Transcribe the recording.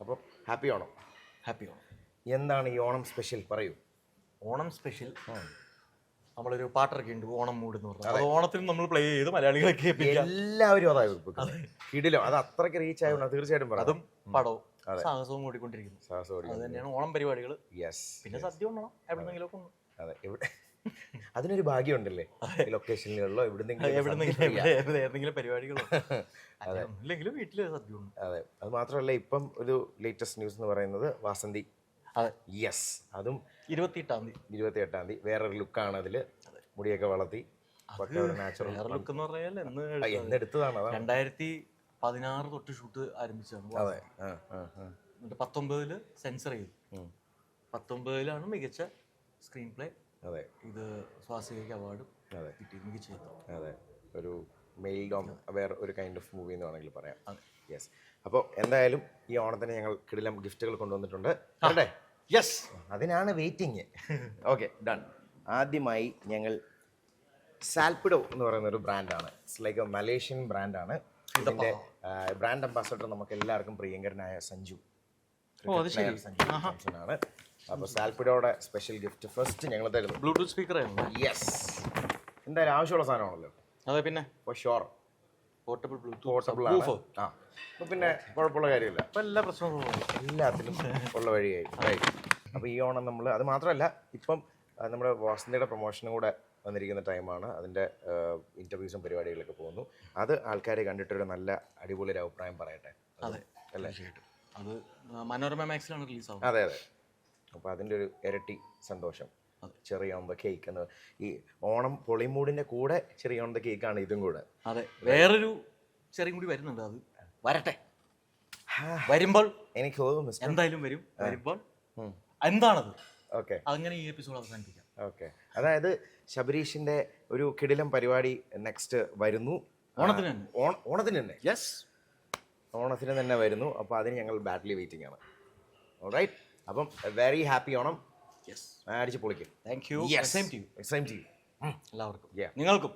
അപ്പോൾ happy Onam. Happy Onam. എന്താണ് ഈ ഓണം സ്പെഷ്യൽ പറയൂ. ഓണം സ്പെഷ്യൽ നമ്മളൊരു പാട്ടിറക്കി ഉണ്ട്, ഓണം മൂഡ് എന്ന് പറഞ്ഞാൽ. അത് ഓണത്തിന് നമ്മൾ പ്ലേ ചെയ്ത് മലയാളികളെ കേൾപ്പിക്കാം. എല്ലാവരും അതായത് കിടിലോ, അത് അത്രയ്ക്ക് റീച്ച് ആയതുകൊണ്ട് തീർച്ചയായിട്ടും പറയാം. അതും പടവും സാഹസവും ഓടിക്കൊണ്ടിരിക്കുന്നു. അത് തന്നെയാണ് ഓണം പരിപാടികൾ. പിന്നെ സദ്യ ഉണ്ടണം എവിടെന്നെങ്കിലും ഒക്കെ ഉണ്ട്. അതെ, അതിനൊരു ഭാഗ്യമുണ്ടല്ലേ ലൊക്കേഷനിലുള്ളോ എവിടെന്നെങ്കിലും പരിപാടികളോ ഇല്ലെങ്കിലും വീട്ടില് സദ്യ ഉണ്ട്. അതെ, അത് മാത്രമല്ല ഇപ്പം ഒരു ലേറ്റസ്റ്റ് ന്യൂസ് എന്ന് പറയുന്നത് വാസന്തി. യെസ്, അതും 28-ാം തീയതി വേറൊരു ലുക്കാണ് അതില്. മുടിയൊക്കെ വളർത്തി നാച്ചുറൽ ലുക്ക് എന്ന് പറഞ്ഞാൽ എന്നെടുത്തതാണ്. 2016 തൊട്ട് ഷൂട്ട് ആരംഭിച്ചതാണ്. അതെ, എന്നിട്ട് 19 സെൻസർ ചെയ്തു. 19 മികച്ച സ്ക്രീൻ പ്ലേ. അതെ, ഇത് സ്വാസികയ്ക്ക് അവാർഡ് കിട്ടി, മികച്ച ചിത്രം. അതെ, ഒരു മെയിൽ ഡോം വേറെ ഒരു കൈൻഡ് ഓഫ് മൂവി എന്ന് വേണമെങ്കിൽ പറയാം. യെസ്, അപ്പോൾ എന്തായാലും ഈ ഓണത്തിന് ഞങ്ങൾ കിടിലം ഗിഫ്റ്റുകൾ കൊണ്ടുവന്നിട്ടുണ്ട്. അല്ലേ? യെസ്, അതിനാണ് വെയിറ്റിംഗ്. Okay, done. ആദ്യമായി ഞങ്ങൾ സാൽപിഡോ എന്ന് പറയുന്ന ഒരു ബ്രാൻഡാണ്. ഇറ്റ്സ് ലൈക്ക് എ മലേഷ്യൻ ബ്രാൻഡാണ്. ഇതിൻ്റെ ബ്രാൻഡ് അംബാസഡർ നമുക്ക് എല്ലാവർക്കും പ്രിയങ്കരനായ സഞ്ജു ആണ്. അപ്പോൾ സാൽപിഡോയുടെ സ്പെഷ്യൽ ഗിഫ്റ്റ് ഫസ്റ്റ് ഞങ്ങൾ തരുന്നു. ബ്ലൂടൂത്ത് സ്പീക്കർ ആയിരുന്നു. യെസ്, എന്തായാലും ആവശ്യമുള്ള സാധനമാണല്ലോ. അതെ, പിന്നെ ഫോർ ഷുവർ പോർട്ടബിൾ ആണ്. ആ, അപ്പോൾ പിന്നെ കുഴപ്പമുള്ള കാര്യമില്ല. അപ്പോൾ എല്ലാ പ്രശ്നങ്ങളും എല്ലാത്തിലും ഉള്ള വഴിയായി. അപ്പോൾ ഈ ഓണം നമ്മൾ അത് മാത്രമല്ല, ഇപ്പം നമ്മുടെ വാസന്തിയുടെ പ്രൊമോഷനും കൂടെ വന്നിരിക്കുന്ന ടൈമാണ്. അതിൻ്റെ ഇൻ്റർവ്യൂസും പരിപാടികളൊക്കെ പോകുന്നു. അത് ആൾക്കാരെ കണ്ടിട്ടൊരു നല്ല അടിപൊളി ഒരു അഭിപ്രായം പറയട്ടെ. അതെ അല്ലേ? അത് മനോരമ മാക്സിലാണ് റിലീസ് ആവുന്നത്. അതെ അതെ. അപ്പോൾ അതിൻ്റെ ഒരു ഇരട്ടി സന്തോഷം. ചെറിയ ഓൺ ദ കേക്ക് എന്ന്, ഈ ഓണം പൊളിമൂടിൻ്റെ കൂടെ ചെറിയ ഓൺ ദ കേക്കാണ് ഇതും കൂടെ. അതെ, വേറൊരു ചെറിയ കൂടി വരുന്നുണ്ട്. അത് വരട്ടെ, വരുമ്പോൾ എനിക്ക് തോന്നുന്നു എന്തായാലും വരും. വരുമ്പോൾ എന്താണത്? ഓക്കെ, അങ്ങനെ ഈ എപ്പിസോഡ് അവസാനിപ്പിക്കാം. ഓക്കെ, അതായത് ശബരീഷിൻ്റെ ഒരു കിടിലം പരിപാടി നെക്സ്റ്റ് വരുന്നു. ഓണത്തിന് തന്നെ. യെസ്, ഓണത്തിന് തന്നെ വരുന്നു. അപ്പോൾ അതിന് ഞങ്ങൾ ബാഡ്ലി വെയിറ്റിംഗ് ആണ്. ഓൾറൈറ്റ്, അപ്പം വെരി ഹാപ്പി ഓണം. യെസ്, അടിച്ച് പൊളിക്കും. Thank you. Same to you. എല്ലാവർക്കും, നിങ്ങൾക്കും.